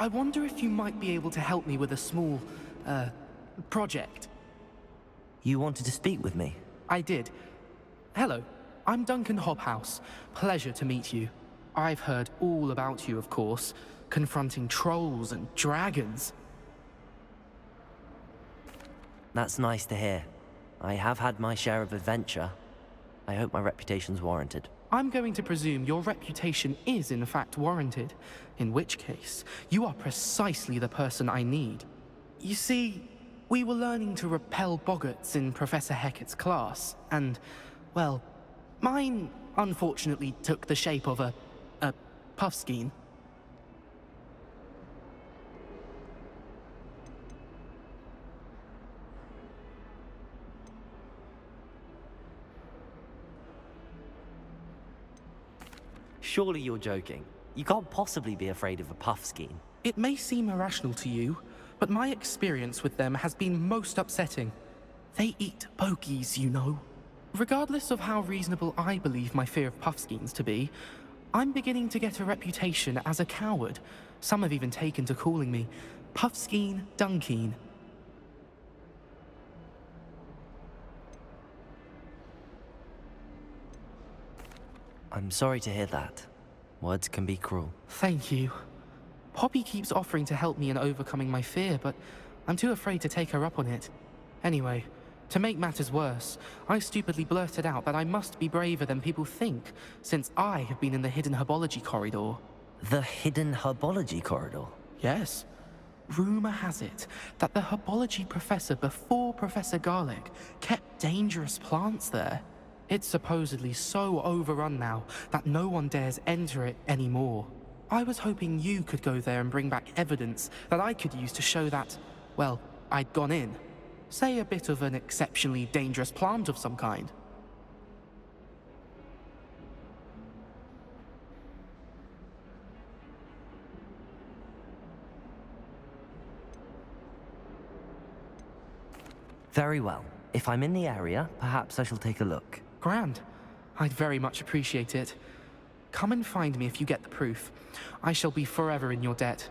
I wonder if you might be able to help me with a small, project. You wanted to speak with me? I did. Hello, I'm Duncan Hobhouse. Pleasure to meet you. I've heard all about you, of course, confronting trolls and dragons. That's nice to hear. I have had my share of adventure. I hope my reputation's warranted. I'm going to presume your reputation is in fact warranted, in which case, you are precisely the person I need. You see, we were learning to repel boggarts in Professor Hecat's class, and, well, mine unfortunately took the shape of a puffskein. Surely you're joking. You can't possibly be afraid of a puffskein. It may seem irrational to you, but my experience with them has been most upsetting. They eat bogies, you know. Regardless of how reasonable I believe my fear of puffskeins to be, I'm beginning to get a reputation as a coward. Some have even taken to calling me Puffskein Dunkeen. I'm sorry to hear that. Words can be cruel. Thank you. Poppy keeps offering to help me in overcoming my fear, but I'm too afraid to take her up on it. Anyway, to make matters worse, I stupidly blurted out that I must be braver than people think, since I have been in the hidden herbology corridor. The hidden herbology corridor? Yes. Rumor has it that the herbology professor before Professor Garlic kept dangerous plants there. It's supposedly so overrun now that no one dares enter it anymore. I was hoping you could go there and bring back evidence that I could use to show that, well, I'd gone in. Say a bit of an exceptionally dangerous plant of some kind. Very well. If I'm in the area, perhaps I shall take a look. Grand. I'd very much appreciate it. Come and find me if you get the proof. I shall be forever in your debt.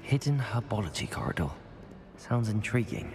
Hidden herbology corridor. Sounds intriguing.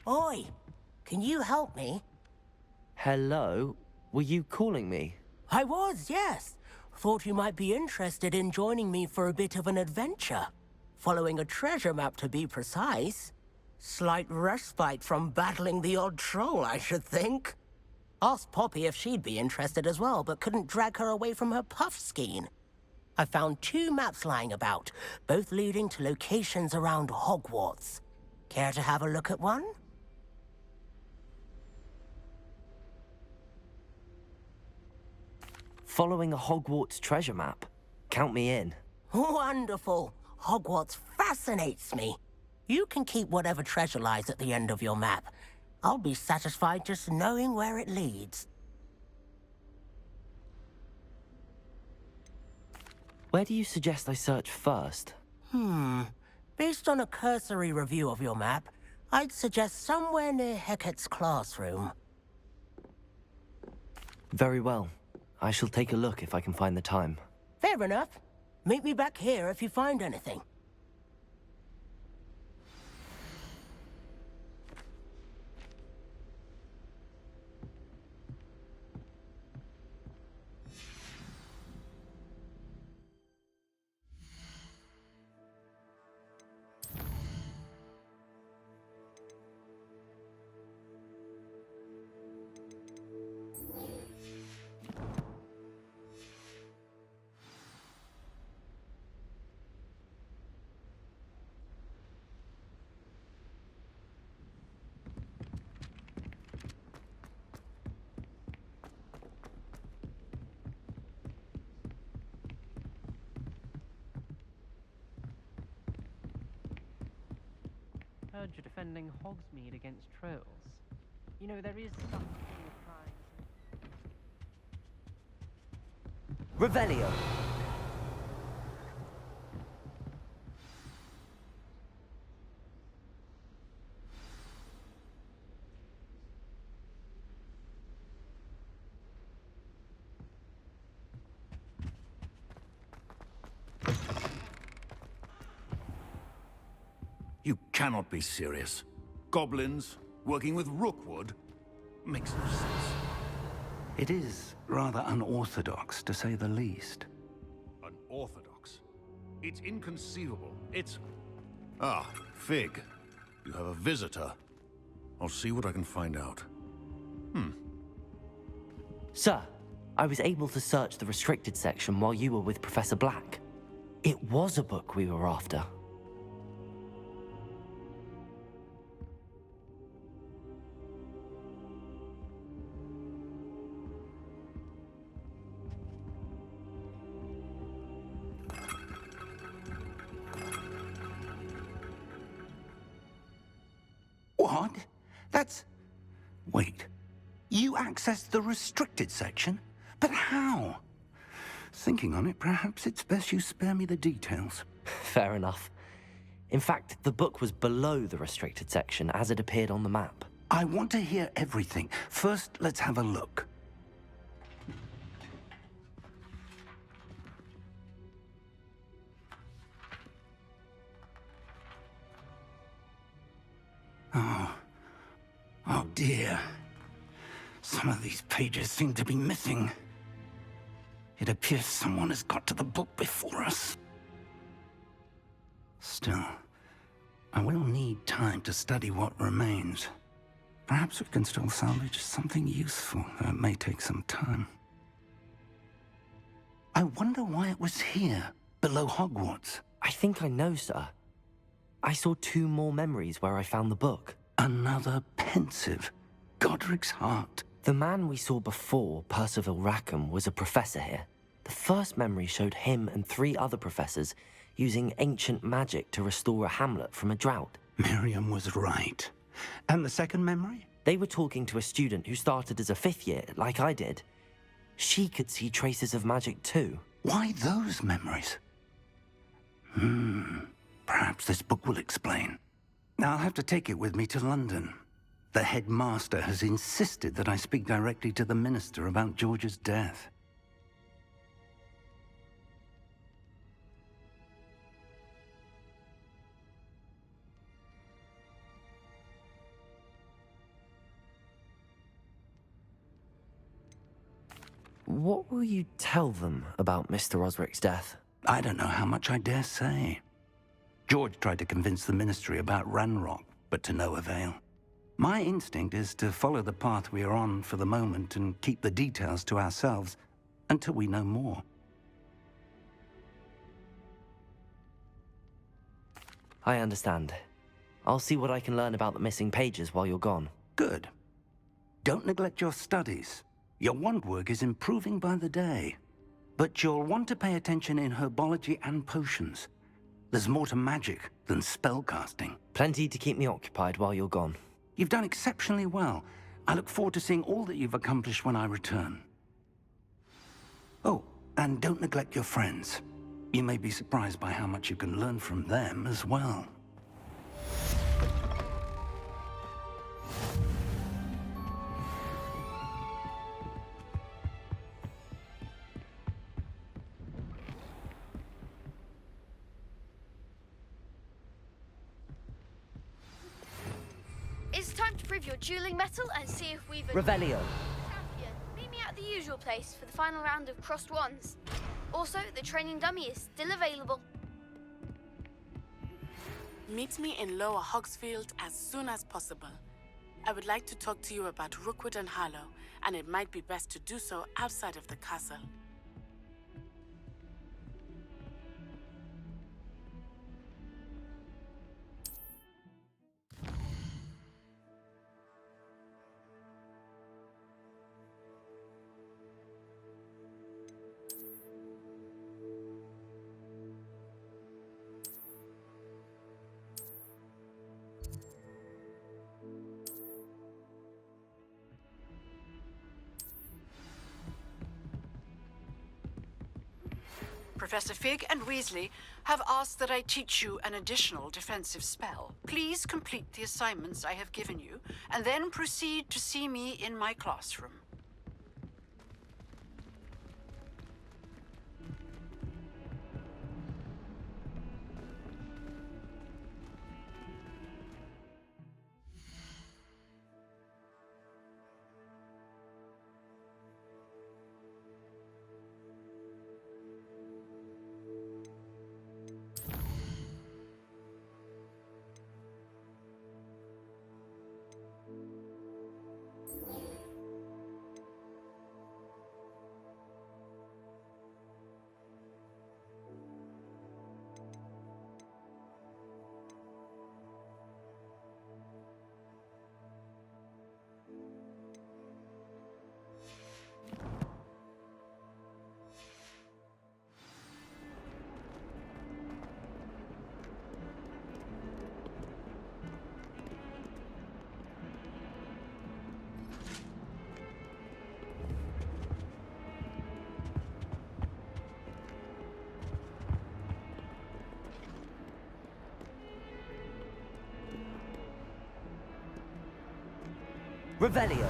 Oi! Can you help me? Hello? Were you calling me? I was, yes. Thought you might be interested in joining me for a bit of an adventure. Following a treasure map, to be precise. Slight respite from battling the odd troll, I should think. Asked Poppy if she'd be interested as well, but couldn't drag her away from her puff skein. I found 2 maps lying about, both leading to locations around Hogwarts. Care to have a look at one? Following a Hogwarts treasure map? Count me in. Wonderful. Hogwarts fascinates me. You can keep whatever treasure lies at the end of your map. I'll be satisfied just knowing where it leads. Where do you suggest I search first? Based on a cursory review of your map, I'd suggest somewhere near Hecat's classroom. Very well. I shall take a look if I can find the time. Fair enough. Meet me back here if you find anything. Heard you're defending Hogsmeade against trolls. You know, there is something with trying. Revelio! You cannot be serious. Goblins, working with Rookwood? Makes no sense. It is rather unorthodox, to say the least. Unorthodox? It's inconceivable. It's... Ah, Fig. You have a visitor. I'll see what I can find out. Sir, I was able to search the restricted section while you were with Professor Black. It was a book we were after. What? That's... Wait. You accessed the restricted section? But how? Thinking on it, perhaps it's best you spare me the details. Fair enough. In fact, the book was below the restricted section as it appeared on the map. I want to hear everything. First, let's have a look. Oh dear. Some of these pages seem to be missing. It appears someone has got to the book before us. Still, I will need time to study what remains. Perhaps we can still salvage something useful, though it may take some time. I wonder why it was here, below Hogwarts. I think I know, sir. I saw 2 more memories where I found the book. Another pensive. Godric's heart. The man we saw before, Percival Rackham, was a professor here. The first memory showed him and 3 other professors using ancient magic to restore a hamlet from a drought. Miriam was right. And the second memory? They were talking to a student who started as a 5th year, like I did. She could see traces of magic too. Why those memories? Perhaps this book will explain. I'll have to take it with me to London. The headmaster has insisted that I speak directly to the minister about George's death. What will you tell them about Mr. Osric's death? I don't know how much I dare say. George tried to convince the ministry about Ranrock, but to no avail. My instinct is to follow the path we are on for the moment and keep the details to ourselves until we know more. I understand. I'll see what I can learn about the missing pages while you're gone. Good. Don't neglect your studies. Your wand work is improving by the day. But you'll want to pay attention in herbology and potions. There's more to magic than spellcasting. Plenty to keep me occupied while you're gone. You've done exceptionally well. I look forward to seeing all that you've accomplished when I return. Oh, and don't neglect your friends. You may be surprised by how much you can learn from them as well. It's time to prove your dueling mettle and see if we've... Revelio. Champion, meet me at the usual place for the final round of crossed wands. Also, the training dummy is still available. Meet me in Lower Hogsfield as soon as possible. I would like to talk to you about Rookwood and Harlow, and it might be best to do so outside of the castle. Professor Fig and Weasley have asked that I teach you an additional defensive spell. Please complete the assignments I have given you, and then proceed to see me in my classroom. Revelio.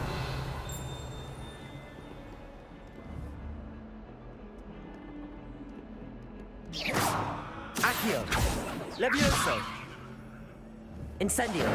Accio. Levioso. Incendio.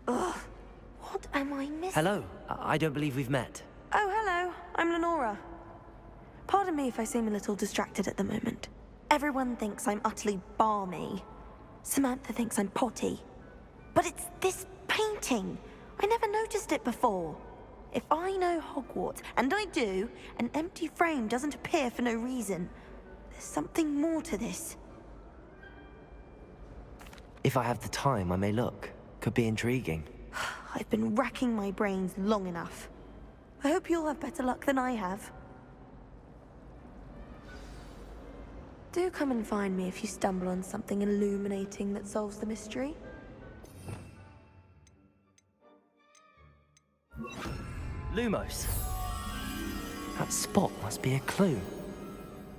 Ugh, what am I missing? Hello. I don't believe we've met. Oh, hello. I'm Lenora. Pardon me if I seem a little distracted at the moment. Everyone thinks I'm utterly balmy. Samantha thinks I'm potty. But it's this painting. I never noticed it before. If I know Hogwarts, and I do, an empty frame doesn't appear for no reason. There's something more to this. If I have the time, I may look. Could be intriguing. I've been racking my brains long enough. I hope you'll have better luck than I have. Do come and find me if you stumble on something illuminating that solves the mystery. Lumos. That spot must be a clue.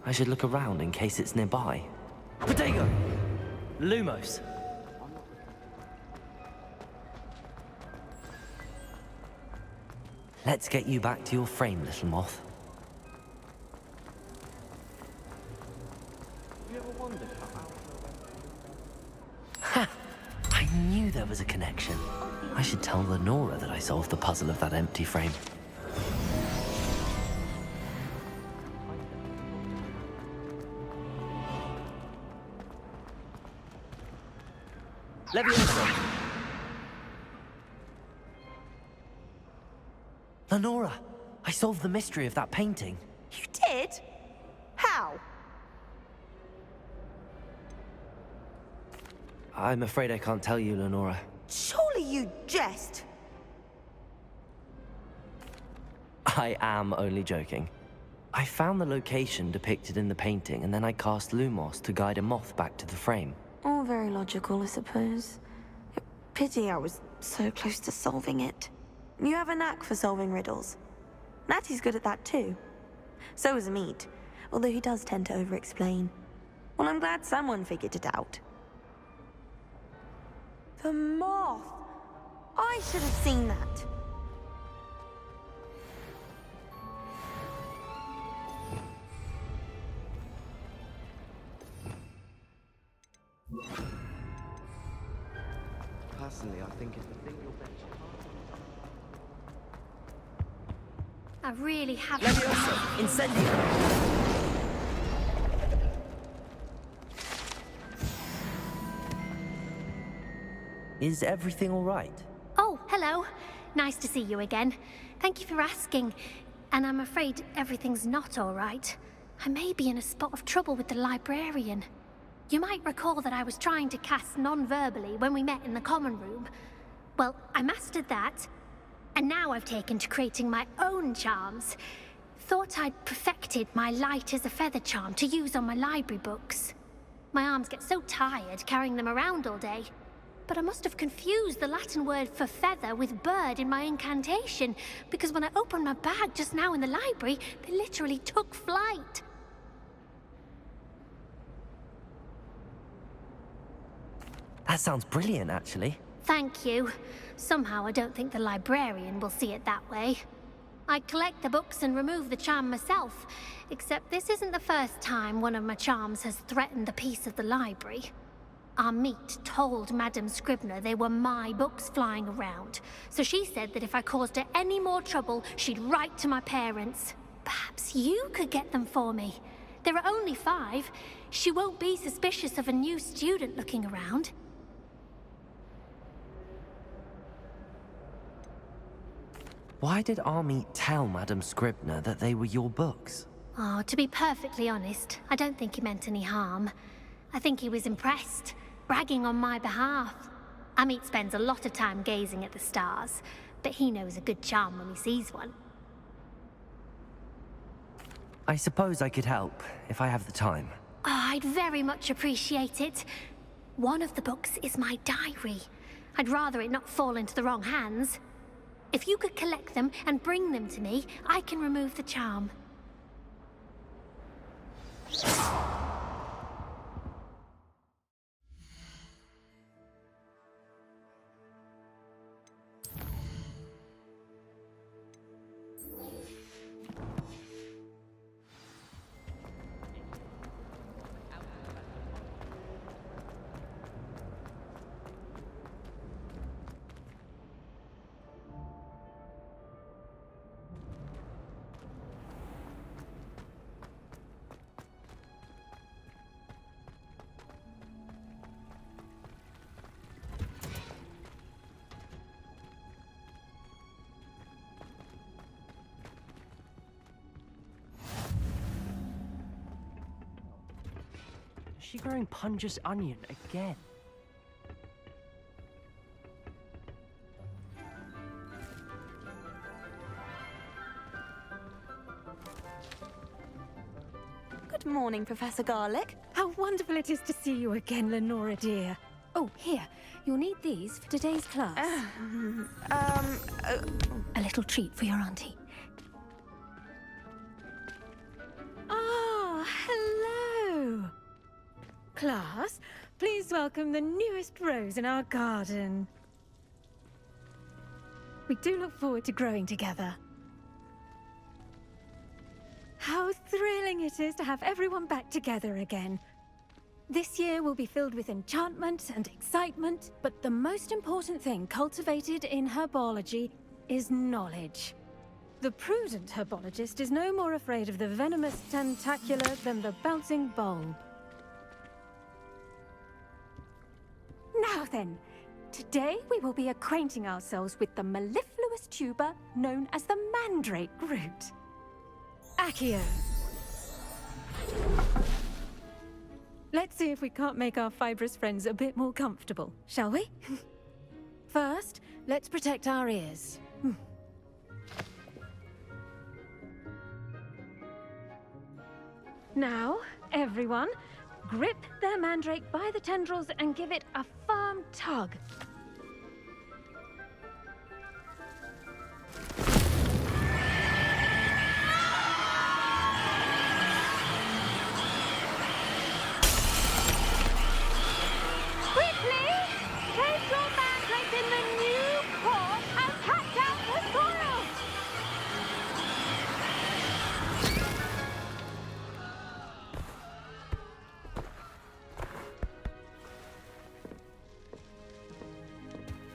I should look around in case it's nearby. Protego! Lumos. Let's get you back to your frame, little moth. Ha! I knew there was a connection. I should tell Lenora that I solved the puzzle of that empty frame. Leviosa! Lenora, I solved the mystery of that painting. You did? How? I'm afraid I can't tell you, Lenora. Surely you jest. I am only joking. I found the location depicted in the painting, and then I cast Lumos to guide a moth back to the frame. All very logical, I suppose. Pity I was so close to solving it. You have a knack for solving riddles. Natty's good at that too. So is Amit, although he does tend to over-explain. Well, I'm glad someone figured it out. The moth! I should have seen that. Personally, I think it's the thing you'll bet your I really have. Leviosa! Incendio! Is everything all right? Oh, hello. Nice to see you again. Thank you for asking. And I'm afraid everything's not all right. I may be in a spot of trouble with the librarian. You might recall that I was trying to cast non-verbally when we met in the common room. Well, I mastered that. And now I've taken to creating my own charms. Thought I'd perfected my light as a feather charm to use on my library books. My arms get so tired carrying them around all day. But I must have confused the Latin word for feather with bird in my incantation, because when I opened my bag just now in the library, they literally took flight. That sounds brilliant, actually. Thank you. Somehow I don't think the librarian will see it that way. I collect the books and remove the charm myself, except this isn't the first time one of my charms has threatened the peace of the library. Amit told Madame Scribner they were my books flying around, so she said that if I caused her any more trouble, she'd write to my parents. Perhaps you could get them for me. There are only 5. She won't be suspicious of a new student looking around. Why did Amit tell Madame Scribner that they were your books? Oh, to be perfectly honest, I don't think he meant any harm. I think he was impressed, bragging on my behalf. Amit spends a lot of time gazing at the stars, but he knows a good charm when he sees one. I suppose I could help, if I have the time. Oh, I'd very much appreciate it. One of the books is my diary. I'd rather it not fall into the wrong hands. If you could collect them and bring them to me, I can remove the charm. she growing Punja's onion again? Good morning, Professor Garlic. How wonderful it is to see you again, Lenora dear. Oh, here. You'll need these for today's class. A little treat for your auntie. Ah, hello. Class, please welcome the newest rose in our garden. We do look forward to growing together. How thrilling it is to have everyone back together again. This year will be filled with enchantment and excitement, but the most important thing cultivated in herbology is knowledge. The prudent herbologist is no more afraid of the venomous tentacular than the bouncing bulb. Now then, today we will be acquainting ourselves with the mellifluous tuber known as the mandrake root. Accio. Let's see if we can't make our fibrous friends a bit more comfortable, shall we? First, let's protect our ears. Now, everyone, grip their mandrake by the tendrils and give it a firm tug.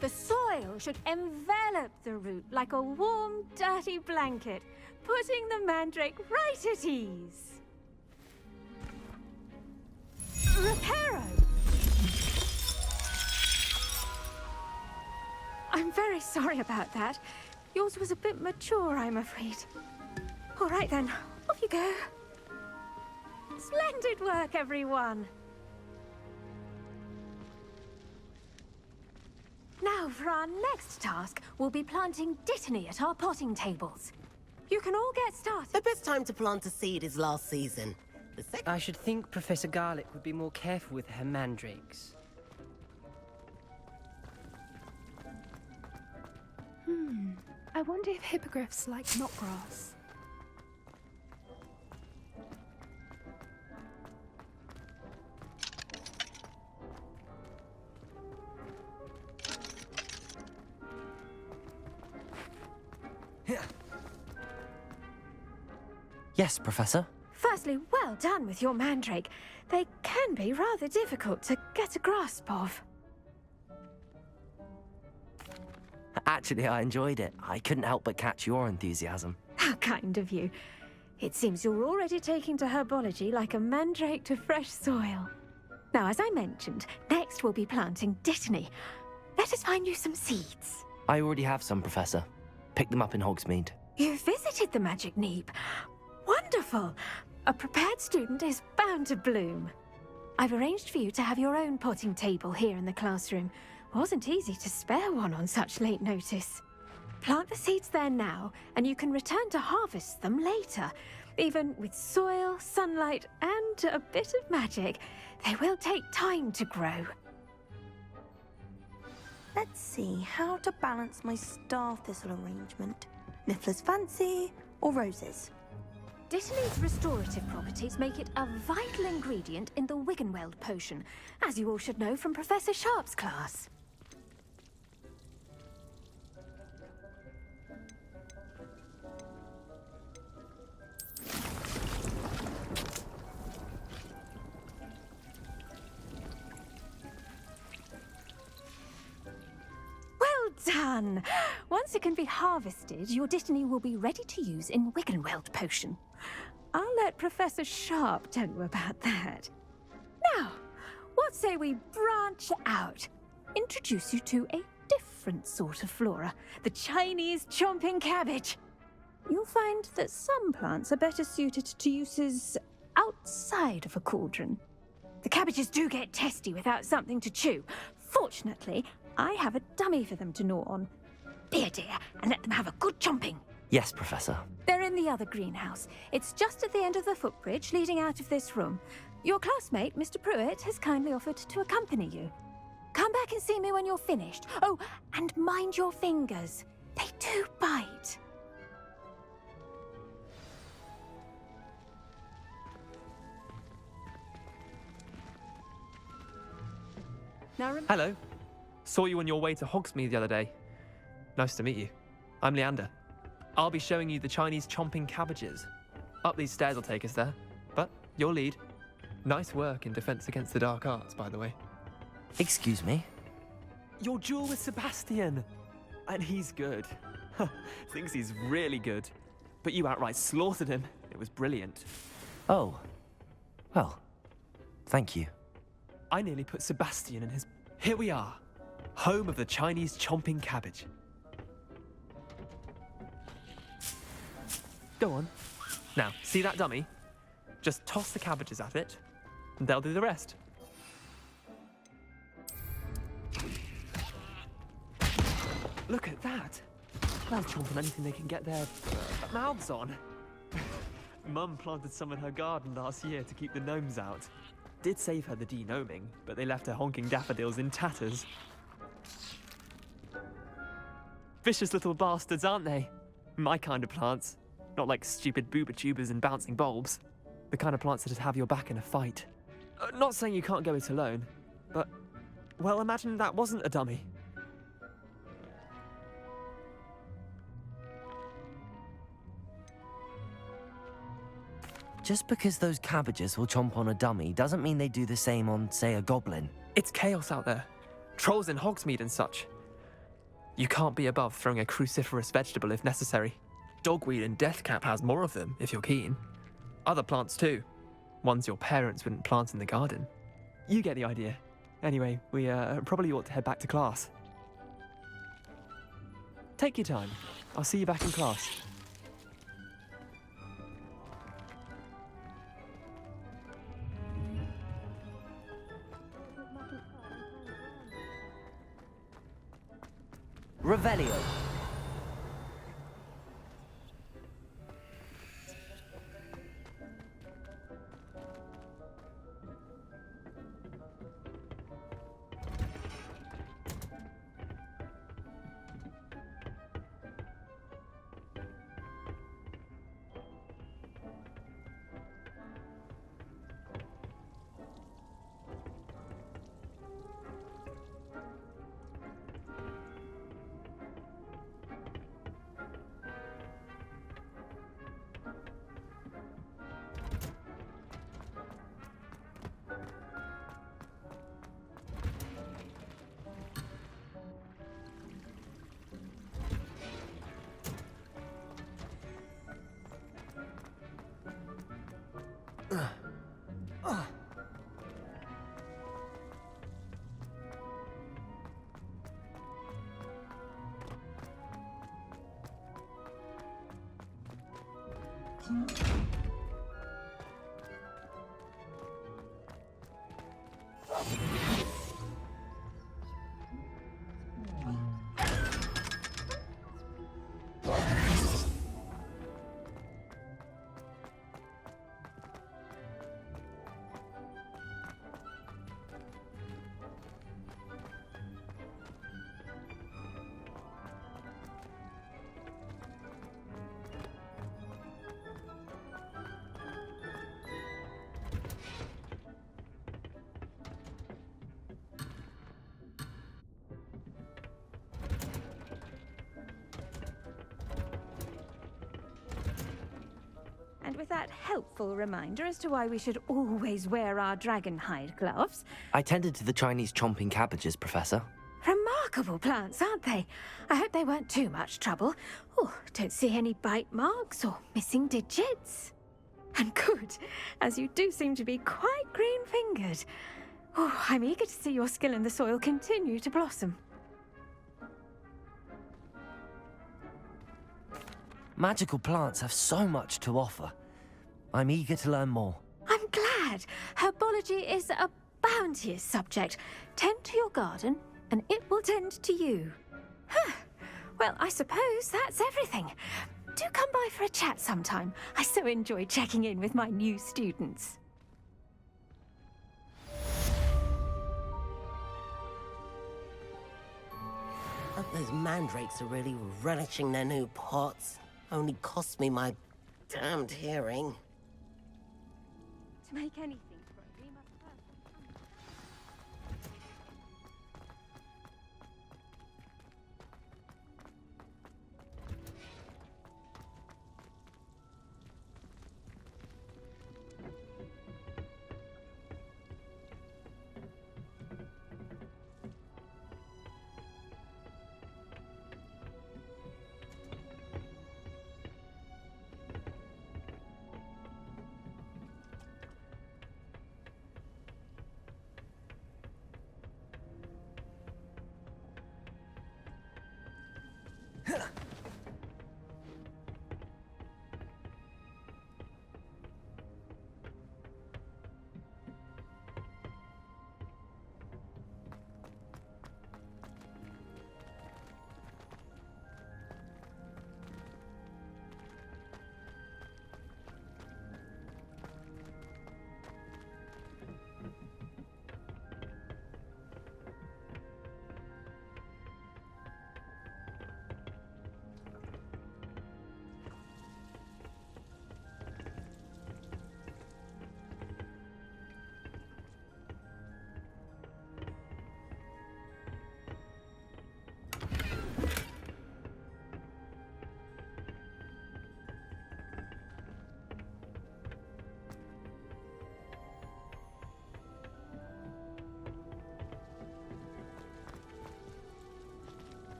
The soil should envelop the root like a warm, dirty blanket, putting the mandrake right at ease. Reparo! I'm very sorry about that. Yours was a bit mature, I'm afraid. All right then, off you go. Splendid work, everyone! Now, for our next task, we'll be planting dittany at our potting tables. You can all get started. The best time to plant a seed is last season. I should think Professor Garlic would be more careful with her mandrakes. I wonder if hippogriffs like knotgrass. Yes, Professor? Firstly, well done with your mandrake. They can be rather difficult to get a grasp of. Actually, I enjoyed it. I couldn't help but catch your enthusiasm. How kind of you. It seems you're already taking to herbology like a mandrake to fresh soil. Now, as I mentioned, next we'll be planting dittany. Let us find you some seeds. I already have some, Professor. Pick them up in Hogsmeade. You visited the Magic Neep. Wonderful! A prepared student is bound to bloom. I've arranged for you to have your own potting table here in the classroom. Wasn't easy to spare one on such late notice. Plant the seeds there now, and you can return to harvest them later. Even with soil, sunlight, and a bit of magic, they will take time to grow. Let's see how to balance my star thistle arrangement. Niffler's fancy or roses? Dittany's restorative properties make it a vital ingredient in the Wiggenweld potion, as you all should know from Professor Sharp's class. Well done! Once it can be harvested, your dittany will be ready to use in Wiggenweld potion. I'll let Professor Sharp tell you about that. Now, what say we branch out? Introduce you to a different sort of flora, the Chinese chomping cabbage. You'll find that some plants are better suited to uses outside of a cauldron. The cabbages do get testy without something to chew. Fortunately, I have a dummy for them to gnaw on. Be a dear and let them have a good chomping. Yes, Professor. They're in the other greenhouse. It's just at the end of the footbridge leading out of this room. Your classmate, Mr. Pruitt, has kindly offered to accompany you. Come back and see me when you're finished. Oh, and mind your fingers. They do bite. Now Hello. Saw you on your way to Hogsmeade the other day. Nice to meet you. I'm Leander. I'll be showing you the Chinese chomping cabbages. Up these stairs will take us there. But your lead. Nice work in Defense Against the Dark Arts, by the way. Excuse me? Your duel with Sebastian. And he's good. Thinks he's really good. But you outright slaughtered him. It was brilliant. Oh. Well, thank you. I nearly put Sebastian in his... Here we are. Home of the Chinese chomping cabbage. Go on. Now, see that dummy? Just toss the cabbages at it, and they'll do the rest. Look at that. They'll chomp on anything they can get their mouths on. Mum planted some in her garden last year to keep the gnomes out. Did save her the de-gnoming, but they left her honking daffodils in tatters. Vicious little bastards, aren't they? My kind of plants. Not like stupid booba tubers and bouncing bulbs. The kind of plants that'd have your back in a fight. Not saying you can't go it alone, but... Well, imagine that wasn't a dummy. Just because those cabbages will chomp on a dummy doesn't mean they do the same on, say, a goblin. It's chaos out there. Trolls in Hogsmeade and such. You can't be above throwing a cruciferous vegetable if necessary. Dogweed and deathcap has more of them, if you're keen. Other plants too. Ones your parents wouldn't plant in the garden. You get the idea. Anyway, we probably ought to head back to class. Take your time. I'll see you back in class. Revelio. And with that helpful reminder as to why we should always wear our dragon hide gloves. I tended to the Chinese chomping cabbages, Professor. Remarkable plants, aren't they? I hope they weren't too much trouble. Oh, don't see any bite marks or missing digits. And good, as you do seem to be quite green-fingered. Oh, I'm eager to see your skill in the soil continue to blossom. Magical plants have so much to offer. I'm eager to learn more. I'm glad. glad. Herbology is a bounteous subject. Tend to your garden, and it will tend to you. Huh. Well, I suppose that's everything. Do come by for a chat sometime. I so enjoy checking in with my new students. Hope those mandrakes are really relishing their new pots. Only cost me my damned hearing. To make anything grow, we must first...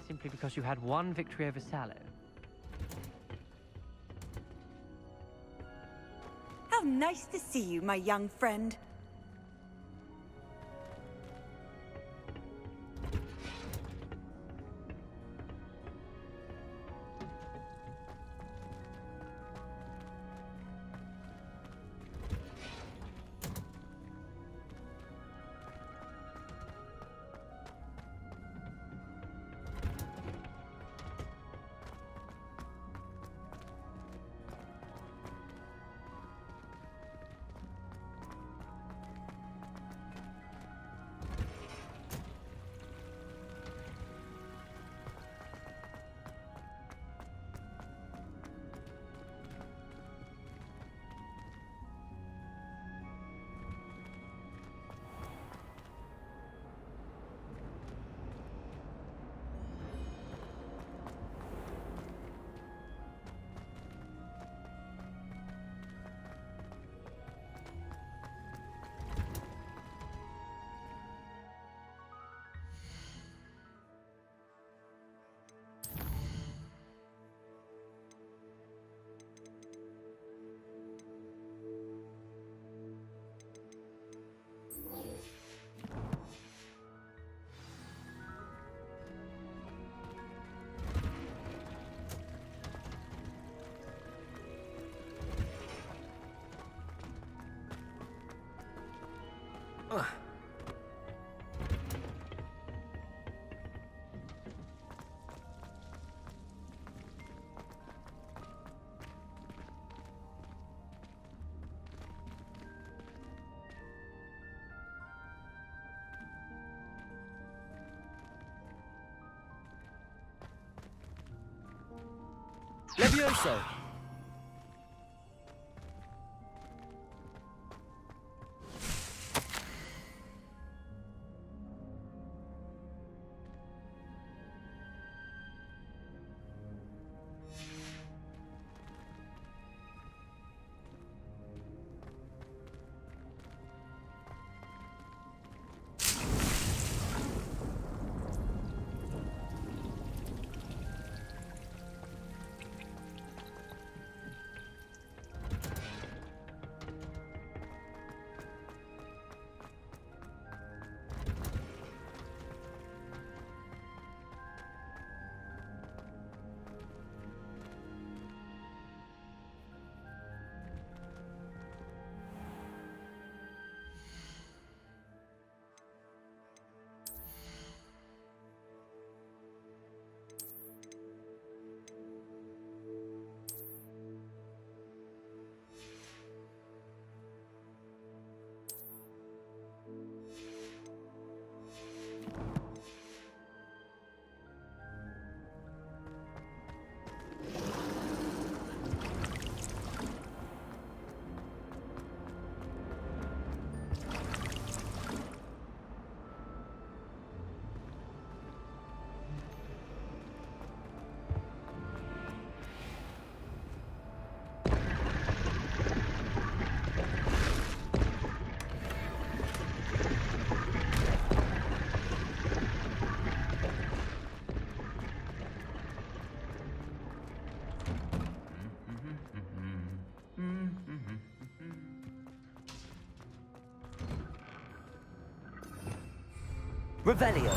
Simply because you had one victory over Sallow. How nice to see you, my young friend. Levioso! Revelio.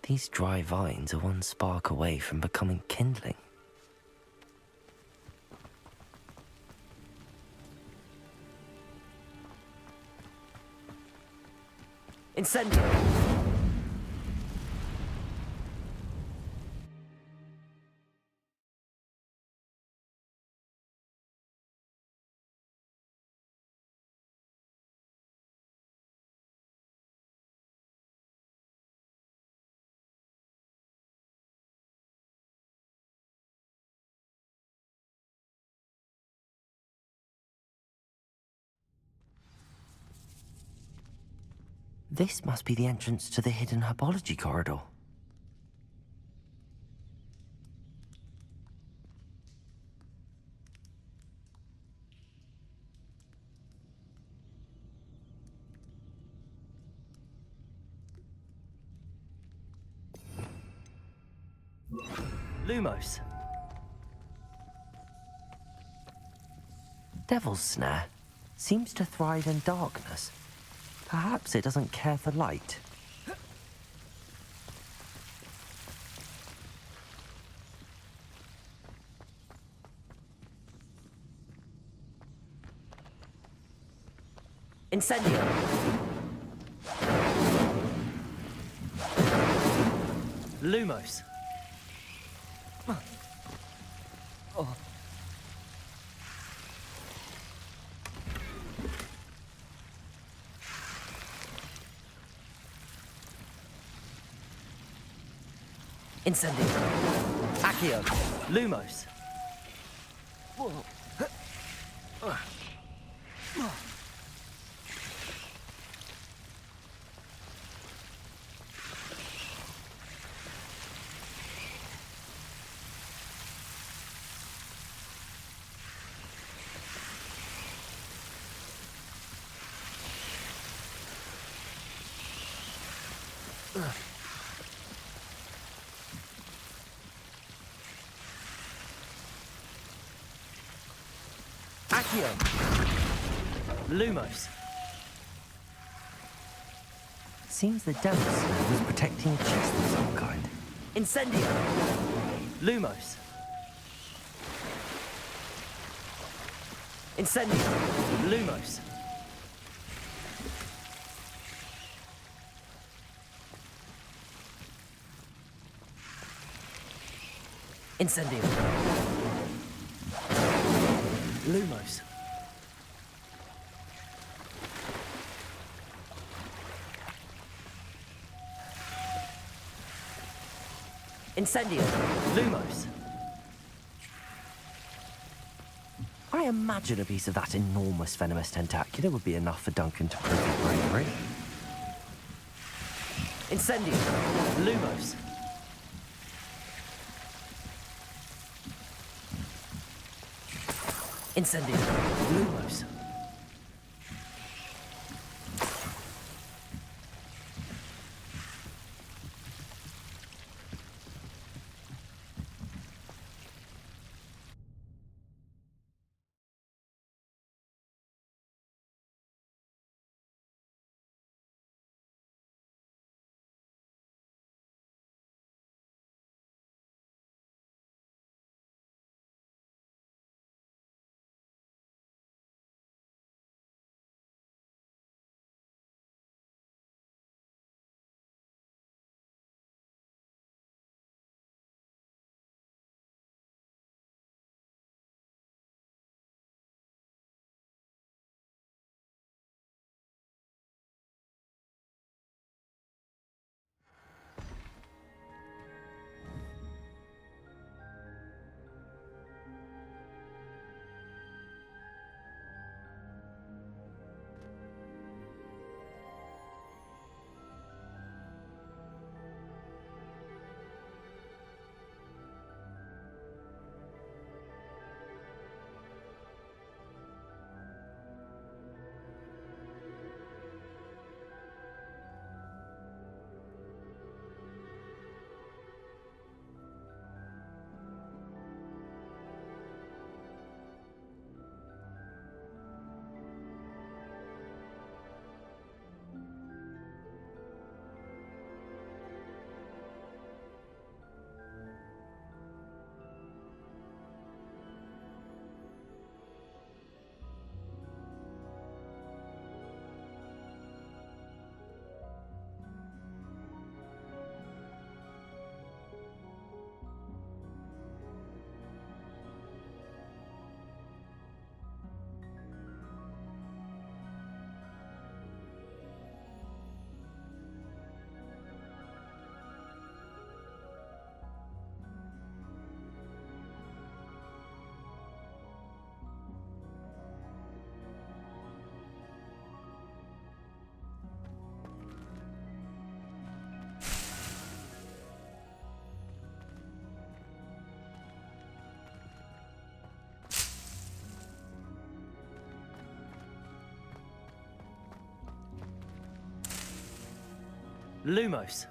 These dry vines are one spark away from becoming kindling. Incendio! This must be the entrance to the hidden herbology corridor. Lumos. Devil's Snare seems to thrive in darkness. Perhaps it doesn't care for light. Incendio! Lumos. Oh. Incendio. Accio. Lumos. Accio! Lumos! Seems the damp smell was protecting a chest of some kind. Incendio! Lumos! Incendio! Lumos! Incendio! Lumos! Incendio! Lumos! I imagine a piece of that enormous venomous tentacular would be enough for Duncan to prove his bravery. Incendio! Lumos! Incendio! Lumos! Lumos!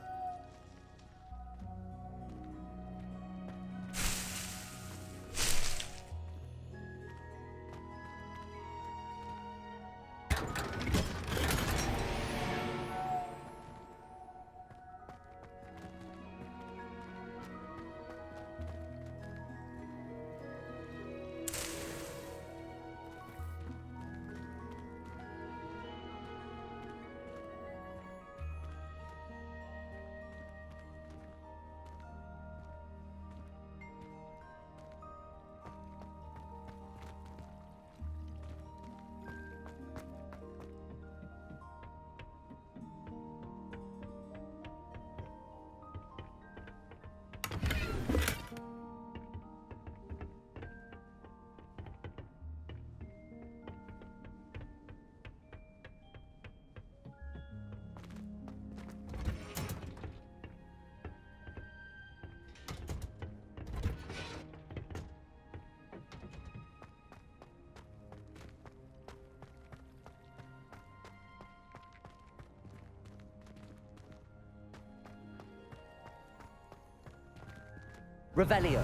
Revelio.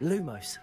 Lumos.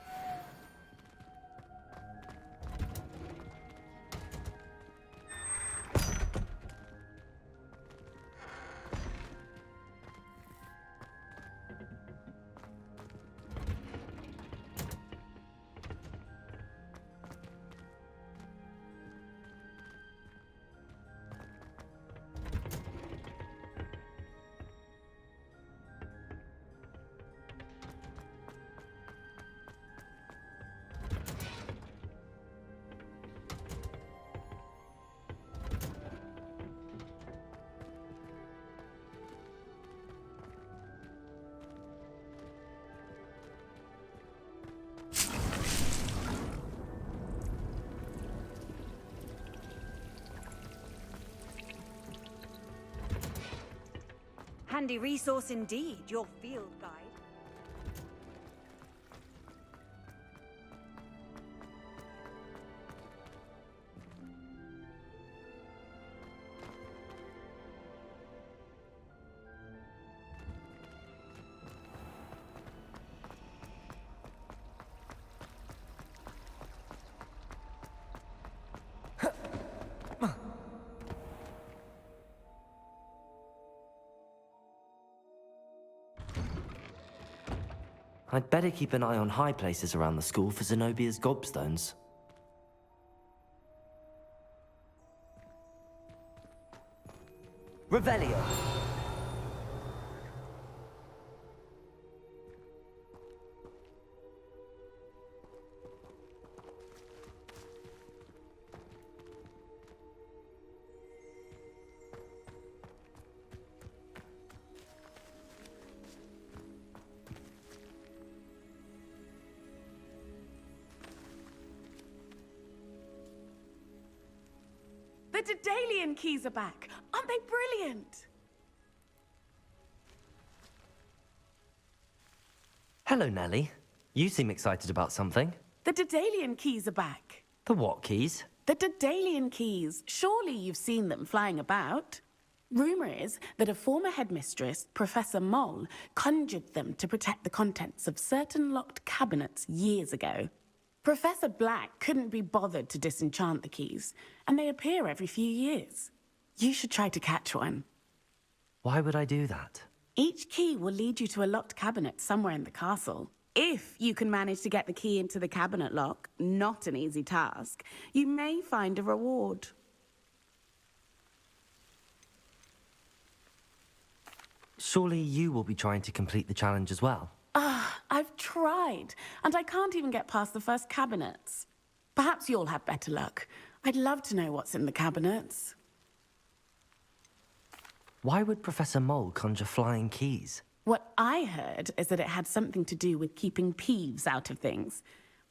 Handy resource indeed, your field guide. I'd better keep an eye on high places around the school for Zenobia's gobstones. Revelio. The Daedalian keys are back. Aren't they brilliant? Hello, Nellie. You seem excited about something. The Daedalian keys are back. The what keys? The Daedalian keys. Surely you've seen them flying about. Rumor is that a former headmistress, Professor Moll, conjured them to protect the contents of certain locked cabinets years ago. Professor Black couldn't be bothered to disenchant the keys, and they appear every few years. You should try to catch one. Why would I do that? Each key will lead you to a locked cabinet somewhere in the castle. If you can manage to get the key into the cabinet lock, not an easy task, you may find a reward. Surely you will be trying to complete the challenge as well. I've tried, and I can't even get past the first cabinets. Perhaps you'll have better luck. I'd love to know what's in the cabinets. Why would Professor Moll conjure flying keys? What I heard is that it had something to do with keeping Peeves out of things.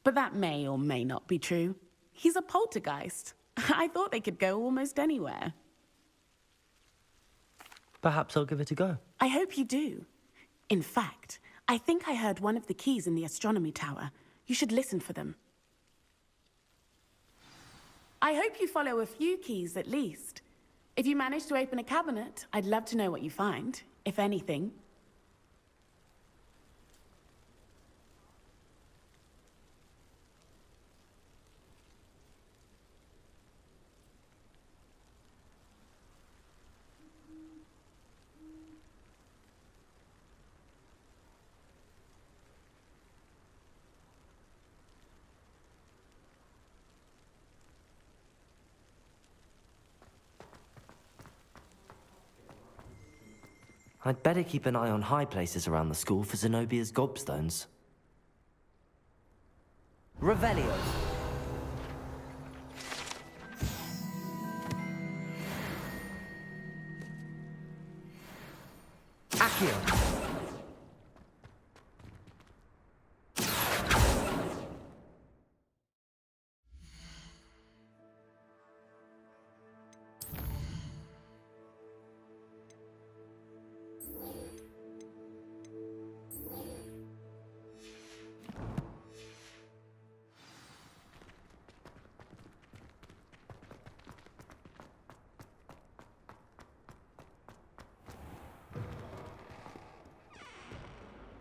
But that may or may not be true. He's a poltergeist. I thought they could go almost anywhere. Perhaps I'll give it a go. I hope you do. In fact, I think I heard one of the keys in the astronomy tower. You should listen for them. I hope you follow a few keys at least. If you manage to open a cabinet, I'd love to know what you find, if anything. I'd better keep an eye on high places around the school for Zenobia's gobstones. Revelio. Accio.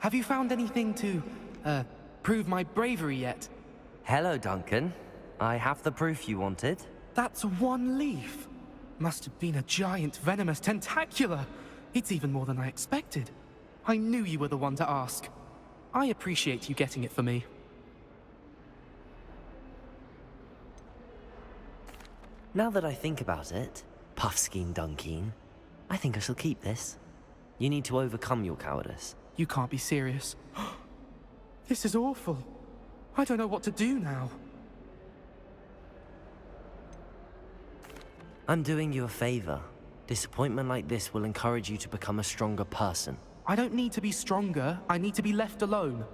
Have you found anything to, prove my bravery yet? Hello, Duncan. I have the proof you wanted. That's one leaf. Must have been a giant venomous tentacula. It's even more than I expected. I knew you were the one to ask. I appreciate you getting it for me. Now that I think about it, Puffskein Dunkeen, I think I shall keep this. You need to overcome your cowardice. You can't be serious. This is awful. I don't know what to do now. I'm doing you a favor. Disappointment like this will encourage you to become a stronger person. I don't need to be stronger. I need to be left alone.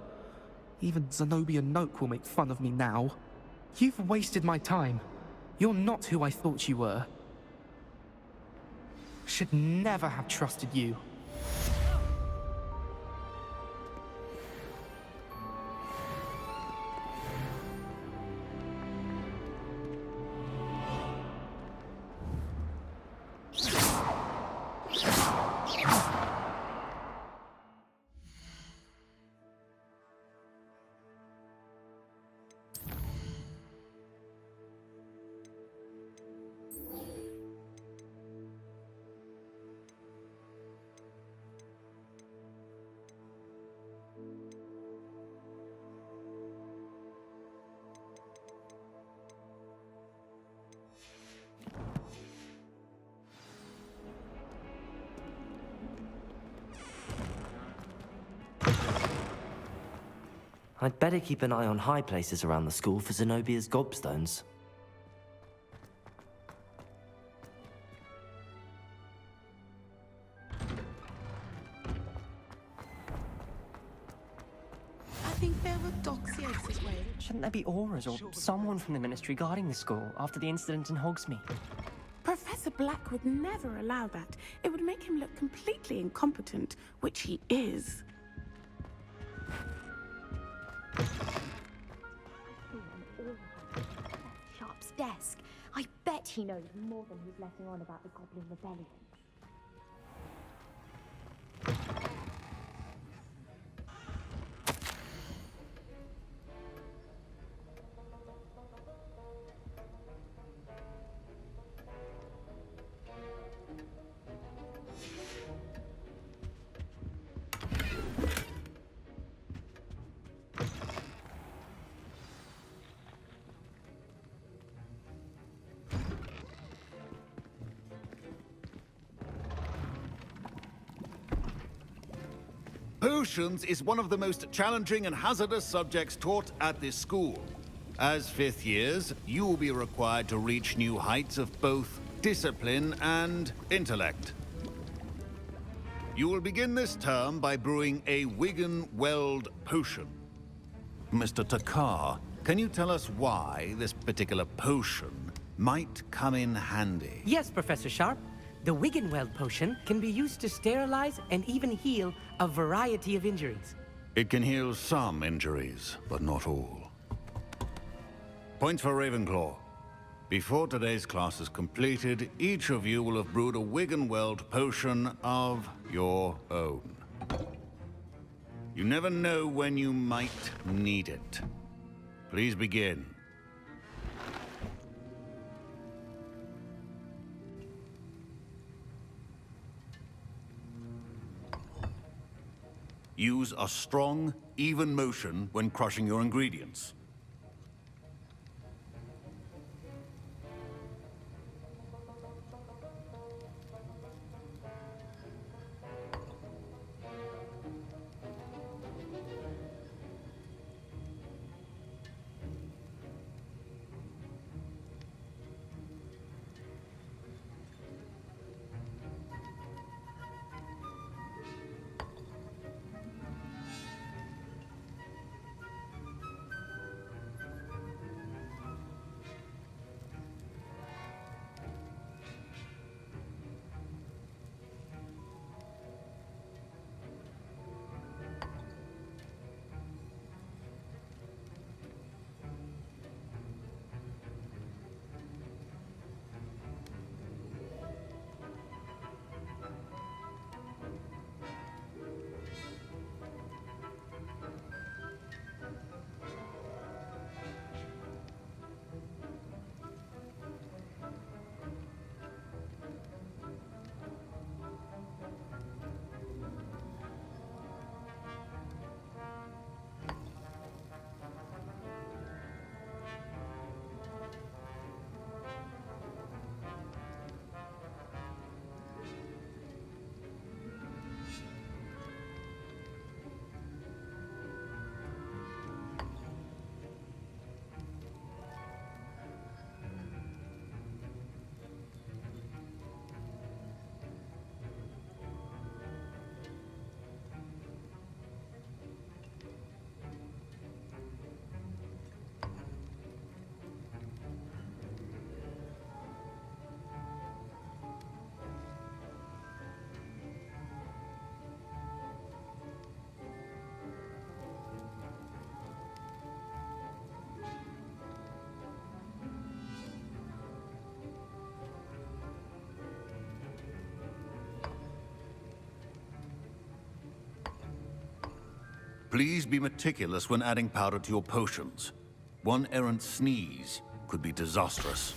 Even Zenobia Noak will make fun of me now. You've wasted my time. You're not who I thought you were. Should never have trusted you. I'd better keep an eye on high places around the school for Zenobia's gobstones. I think there were Doxiers as well. Shouldn't there be auras or someone from the Ministry guarding the school after the incident in Hogsmeade? Professor Black would never allow that. It would make him look completely incompetent, which he is. Sharp's desk. I bet he knows more than he's letting on about the Goblin Rebellion. Potions is one of the most challenging and hazardous subjects taught at this school. As fifth years, you will be required to reach new heights of both discipline and intellect. You will begin this term by brewing a Wigan-Weld potion. Mr. Takar, can you tell us why this particular potion might come in handy? Yes, Professor Sharp. The Wiggenweld potion can be used to sterilize and even heal a variety of injuries. It can heal some injuries, but not all. Points for Ravenclaw. Before today's class is completed, each of you will have brewed a Wiggenweld potion of your own. You never know when you might need it. Please begin. Use a strong, even motion when crushing your ingredients. Please be meticulous when adding powder to your potions. One errant sneeze could be disastrous.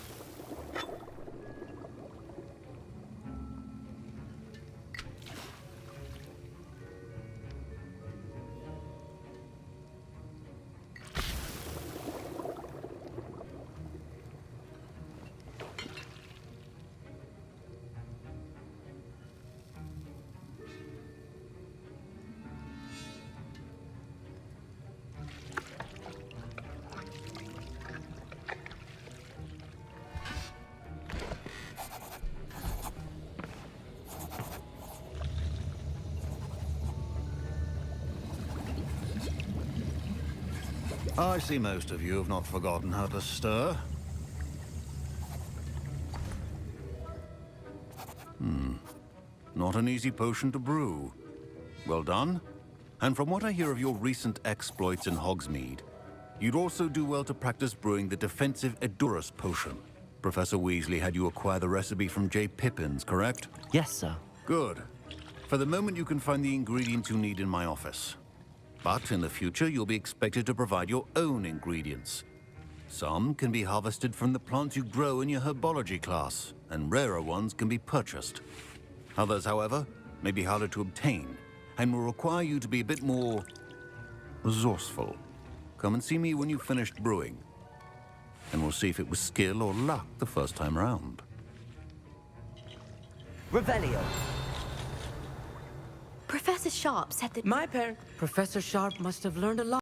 I see most of you have not forgotten how to stir. Not an easy potion to brew. Well done. And from what I hear of your recent exploits in Hogsmeade, you'd also do well to practice brewing the defensive Edurus potion. Professor Weasley had you acquire the recipe from J. Pippin's, correct? Yes, sir. Good. For the moment, you can find the ingredients you need in my office. But in the future, you'll be expected to provide your own ingredients. Some can be harvested from the plants you grow in your herbology class, and rarer ones can be purchased. Others, however, may be harder to obtain, and will require you to be a bit more resourceful. Come and see me when you've finished brewing, and we'll see if it was skill or luck the first time round. Revelio. Professor Sharp said that My parent, Professor Sharp, must have learned a lot.